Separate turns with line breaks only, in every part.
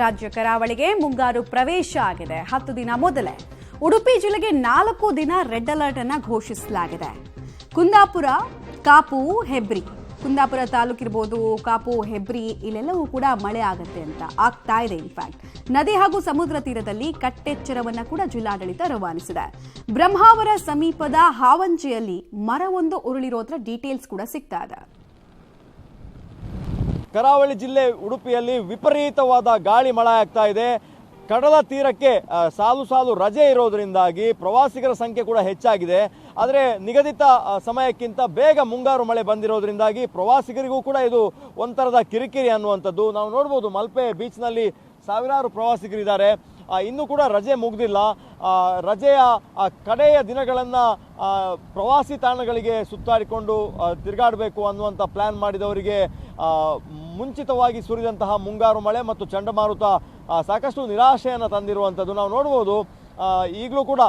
ರಾಜ್ಯ ಕರಾವಳಿಗೆ ಮುಂಗಾರು ಪ್ರವೇಶ ಆಗಿದೆ. 10 ದಿನ ಮೊದಲೇ ಉಡುಪಿ ಜಿಲ್ಲೆಗೆ 4 ದಿನ ರೆಡ್ ಅಲರ್ಟ್ ಅನ್ನು ಘೋಷಿಸಲಾಗಿದೆ. ಕುಂದಾಪುರ, ಕಾಪು, ಹೆಬ್ರಿ, ಕುಂದಾಪುರ ತಾಲೂಕಿರ್ಬೋದು, ಕಾಪು, ಹೆಬ್ರಿ ಇಲ್ಲೆಲ್ಲವೂ ಕೂಡ ಮಳೆ ಆಗುತ್ತೆ ಅಂತ ಆಗ್ತಾ ಇದೆ. ಇನ್ಫ್ಯಾಕ್ಟ್ ನದಿ ಹಾಗೂ ಸಮುದ್ರ ತೀರದಲ್ಲಿ ಕಟ್ಟೆಚ್ಚರವನ್ನ ಕೂಡ ಜಿಲ್ಲಾಡಳಿತ ರವಾನಿಸಿದೆ. ಬ್ರಹ್ಮಾವರ ಸಮೀಪದ ಹಾವಂಜಿಯಲ್ಲಿ ಮರವೊಂದು ಉರುಳಿರೋದ್ರ ಡೀಟೇಲ್ಸ್ ಕೂಡ ಸಿಗ್ತಾ ಇದೆ.
ಕರಾವಳಿ ಜಿಲ್ಲೆ ಉಡುಪಿಯಲ್ಲಿ ವಿಪರೀತವಾದ ಗಾಳಿ ಮಳೆ ಆಗ್ತಾ ಇದೆ. ಕಡಲ ತೀರಕ್ಕೆ ಸಾಲು ಸಾಲು ರಜೆ ಇರೋದ್ರಿಂದಾಗಿ ಪ್ರವಾಸಿಗರ ಸಂಖ್ಯೆ ಕೂಡ ಹೆಚ್ಚಾಗಿದೆ. ಆದರೆ ನಿಗದಿತ ಸಮಯಕ್ಕಿಂತ ಬೇಗ ಮುಂಗಾರು ಮಳೆ ಬಂದಿರೋದ್ರಿಂದಾಗಿ ಪ್ರವಾಸಿಗರಿಗೂ ಕೂಡ ಇದು ಒಂಥರದ ಕಿರಿಕಿರಿ ಅನ್ನುವಂಥದ್ದು. ನಾವು ನೋಡ್ಬೋದು, ಮಲ್ಪೆ ಬೀಚ್ನಲ್ಲಿ ಸಾವಿರಾರು ಪ್ರವಾಸಿಗರಿದ್ದಾರೆ. ಇನ್ನೂ ಕೂಡ ರಜೆ ಮುಗಿದಿಲ್ಲ. ರಜೆಯ ಕಡೆಯ ದಿನಗಳನ್ನು ಪ್ರವಾಸಿ ತಾಣಗಳಿಗೆ ಸುತ್ತಾಡಿಕೊಂಡು ತಿರುಗಾಡಬೇಕು ಅನ್ನುವಂಥ ಪ್ಲ್ಯಾನ್ ಮಾಡಿದವರಿಗೆ ಮುಂಚಿತವಾಗಿ ಸುರಿದಂತಹ ಮುಂಗಾರು ಮಳೆ ಮತ್ತು ಚಂಡಮಾರುತ ಸಾಕಷ್ಟು ನಿರಾಶೆಯನ್ನು ತಂದಿರುವಂಥದ್ದು ನಾವು ನೋಡ್ಬೋದು. ಈಗಲೂ ಕೂಡ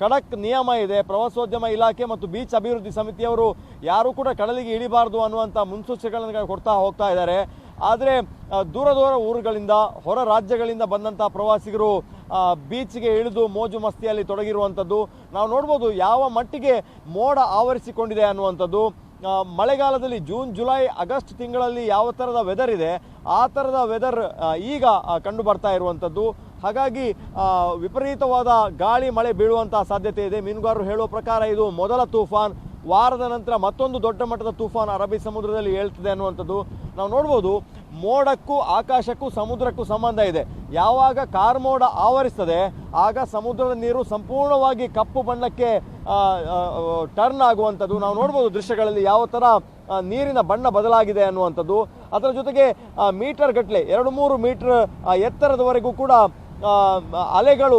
ಖಡಕ್ ನಿಯಮ ಇದೆ. ಪ್ರವಾಸೋದ್ಯಮ ಇಲಾಖೆ ಮತ್ತು ಬೀಚ್ ಅಭಿವೃದ್ಧಿ ಸಮಿತಿಯವರು ಯಾರೂ ಕೂಡ ಕಡಲಿಗೆ ಇಳಿಬಾರ್ದು ಅನ್ನುವಂಥ ಮುನ್ಸೂಚನೆಗಳನ್ನು ಕೊಡ್ತಾ ಹೋಗ್ತಾ ಇದ್ದಾರೆ. ಆದರೆ ದೂರ ದೂರ ಊರುಗಳಿಂದ, ಹೊರ ರಾಜ್ಯಗಳಿಂದ ಬಂದಂಥ ಪ್ರವಾಸಿಗರು ಬೀಚ್ಗೆ ಇಳಿದು ಮೋಜು ಮಸ್ತಿಯಲ್ಲಿ ತೊಡಗಿರುವಂಥದ್ದು ನಾವು ನೋಡ್ಬೋದು. ಯಾವ ಮಟ್ಟಿಗೆ ಮೋಡ ಆವರಿಸಿಕೊಂಡಿದೆ ಅನ್ನುವಂಥದ್ದು. ಮಳೆಗಾಲದಲ್ಲಿ ಜೂನ್, ಜುಲೈ, ಆಗಸ್ಟ್ ತಿಂಗಳಲ್ಲಿ ಯಾವ ಥರದ ವೆದರ್ ಇದೆ ಆ ಥರದ ವೆದರ್ ಈಗ ಕಂಡು ಬರ್ತಾ ಇರುವಂಥದ್ದು. ಹಾಗಾಗಿ ವಿಪರೀತವಾದ ಗಾಳಿ ಮಳೆ ಬೀಳುವಂಥ ಸಾಧ್ಯತೆ ಇದೆ. ಮೀನುಗಾರರು ಹೇಳುವ ಪ್ರಕಾರ ಇದು ಮೊದಲ ತೂಫಾನ್. ವಾರದ ನಂತರ ಮತ್ತೊಂದು ದೊಡ್ಡ ಮಟ್ಟದ ತೂಫಾನ್ ಅರಬ್ಬಿ ಸಮುದ್ರದಲ್ಲಿ ಏಳ್ತಿದೆ ಅನ್ನುವಂಥದ್ದು ನಾವು ನೋಡ್ಬೋದು. ಮೋಡಕ್ಕೂ ಆಕಾಶಕ್ಕೂ ಸಮುದ್ರಕ್ಕೂ ಸಂಬಂಧ ಇದೆ. ಯಾವಾಗ ಕಾರ್ಮೋಡ ಆವರಿಸ್ತದೆ ಆಗ ಸಮುದ್ರದ ನೀರು ಸಂಪೂರ್ಣವಾಗಿ ಕಪ್ಪು ಬಣ್ಣಕ್ಕೆ ಟರ್ನ್ ಆಗುವಂಥದ್ದು ನಾವು ನೋಡ್ಬೋದು ದೃಶ್ಯಗಳಲ್ಲಿ. ಯಾವ ಥರ ನೀರಿನ ಬಣ್ಣ ಬದಲಾಗಿದೆ ಅನ್ನುವಂಥದ್ದು. ಅದರ ಜೊತೆಗೆ ಮೀಟರ್ ಗಟ್ಟಲೆ 2-3 ಮೀಟರ್ ಎತ್ತರದವರೆಗೂ ಕೂಡ ಅಲೆಗಳು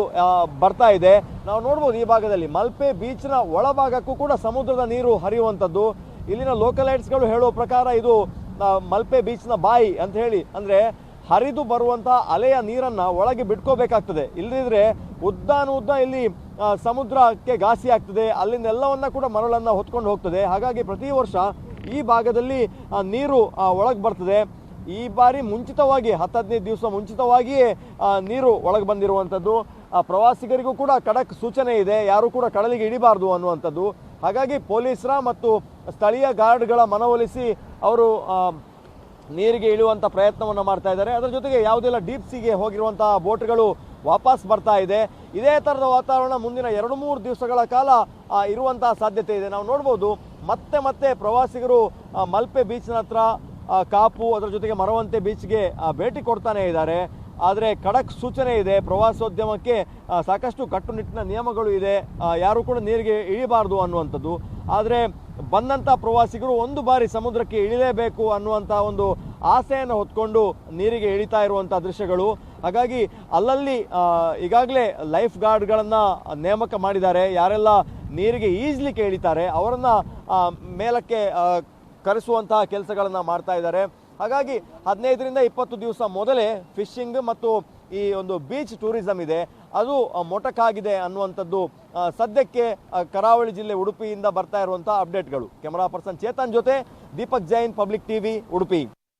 ಬರ್ತಾ ಇದೆ ನಾವು ನೋಡ್ಬೋದು. ಈ ಭಾಗದಲ್ಲಿ ಮಲ್ಪೆ ಬೀಚ್ನ ಒಳಭಾಗಕ್ಕೂ ಕೂಡ ಸಮುದ್ರದ ನೀರು ಹರಿಯುವಂಥದ್ದು. ಇಲ್ಲಿನ ಲೋಕಲೈಟ್ಸ್ಗಳು ಹೇಳುವ ಪ್ರಕಾರ ಇದು ಮಲ್ಪೆ ಬೀಚ್ನ ಬಾಯಿ ಅಂತ ಹೇಳಿ, ಅಂದರೆ ಹರಿದು ಬರುವಂಥ ಅಲೆಯ ನೀರನ್ನು ಒಳಗೆ ಬಿಟ್ಕೋಬೇಕಾಗ್ತದೆ. ಇಲ್ಲದಿದ್ರೆ ಉದ್ದ ಇಲ್ಲಿ ಸಮುದ್ರಕ್ಕೆ ಘಾಸಿ ಆಗ್ತದೆ. ಅಲ್ಲಿಂದ ಎಲ್ಲವನ್ನ ಕೂಡ ಮರಳನ್ನು ಹೊತ್ಕೊಂಡು ಹೋಗ್ತದೆ. ಹಾಗಾಗಿ ಪ್ರತಿ ವರ್ಷ ಈ ಭಾಗದಲ್ಲಿ ನೀರು ಒಳಗೆ ಬರ್ತದೆ. ಈ ಬಾರಿ ಮುಂಚಿತವಾಗಿ 10-15 ದಿವಸ ಮುಂಚಿತವಾಗಿಯೇ ನೀರು ಒಳಗೆ ಬಂದಿರುವಂಥದ್ದು. ಪ್ರವಾಸಿಗರಿಗೂ ಕೂಡ ಖಡಕ್ ಸೂಚನೆ ಇದೆ, ಯಾರು ಕೂಡ ಕಡಲಿಗೆ ಇಳಿಬಾರ್ದು ಅನ್ನುವಂಥದ್ದು. ಹಾಗಾಗಿ ಪೊಲೀಸರ ಮತ್ತು ಸ್ಥಳೀಯ ಗಾರ್ಡ್ಗಳ ಮನವೊಲಿಸಿ ಅವರು ನೀರಿಗೆ ಇಳಿಯುವಂಥ ಪ್ರಯತ್ನವನ್ನು ಮಾಡ್ತಾ ಇದ್ದಾರೆ. ಅದರ ಜೊತೆಗೆ ಯಾವುದೆಲ್ಲ ಡೀಪ್ ಸೀಗೆ ಹೋಗಿರುವಂತಹ ಬೋಟ್ಗಳು ವಾಪಸ್ ಬರ್ತಾ ಇದೆ. ಇದೇ ಥರದ ವಾತಾವರಣ ಮುಂದಿನ 2-3 ದಿವಸಗಳ ಕಾಲ ಇರುವಂತಹ ಸಾಧ್ಯತೆ ಇದೆ. ನಾವು ನೋಡ್ಬೋದು ಮತ್ತೆ ಪ್ರವಾಸಿಗರು ಮಲ್ಪೆ ಬೀಚ್ನ ಹತ್ರ, ಕಾಪು, ಅದರ ಜೊತೆಗೆ ಮರವಂತೆ ಬೀಚ್ಗೆ ಭೇಟಿ ಕೊಡ್ತಾನೆ ಇದ್ದಾರೆ. ಆದರೆ ಖಡಕ್ ಸೂಚನೆ ಇದೆ. ಪ್ರವಾಸೋದ್ಯಮಕ್ಕೆ ಸಾಕಷ್ಟು ಕಟ್ಟುನಿಟ್ಟಿನ ನಿಯಮಗಳು ಇದೆ. ಯಾರು ಕೂಡ ನೀರಿಗೆ ಇಳಿಬಾರ್ದು ಅನ್ನುವಂಥದ್ದು. ಆದರೆ ಬಂದಂಥ ಪ್ರವಾಸಿಗರು ಒಂದು ಬಾರಿ ಸಮುದ್ರಕ್ಕೆ ಇಳಿಲೇಬೇಕು ಅನ್ನುವಂಥ ಒಂದು ಆಸೆಯನ್ನು ಹೊತ್ಕೊಂಡು ನೀರಿಗೆ ಇಳಿತಾ ಇರುವಂಥ ದೃಶ್ಯಗಳು. ಹಾಗಾಗಿ ಅಲ್ಲಲ್ಲಿ ಈಗಾಗಲೇ ಲೈಫ್ ಗಾರ್ಡ್ಗಳನ್ನು ನೇಮಕ ಮಾಡಿದ್ದಾರೆ. ಯಾರೆಲ್ಲ ನೀರಿಗೆ ಈಜಲಿಕ್ಕೆ ಇಳಿತಾರೆ ಅವರನ್ನು ಮೇಲಕ್ಕೆ ಕರೆಸುವಂತಹ ಕೆಲಸಗಳನ್ನು ಮಾಡ್ತಾ ಇದ್ದಾರೆ. ಹಾಗಾಗಿ 15ರಿಂದ 20 ದಿವಸ ಮೊದಲೇ ಫಿಶಿಂಗ್ ಮತ್ತು ಈ ಒಂದು ಬೀಚ್ ಟೂರಿಸಂ ಇದೆ, ಅದು ಮೊಟಕಾಗಿದೆ ಅನ್ನುವಂಥದ್ದು ಸದ್ಯಕ್ಕೆ ಕರಾವಳಿ ಜಿಲ್ಲೆ ಉಡುಪಿಯಿಂದ ಬರ್ತಾ ಇರುವಂತಹ ಅಪ್ಡೇಟ್ಗಳು. ಕ್ಯಾಮರಾ ಪರ್ಸನ್ ಚೇತನ್ ಜೊತೆ ದೀಪಕ್ ಜೈನ್, ಪಬ್ಲಿಕ್ ಟಿವಿ, ಉಡುಪಿ.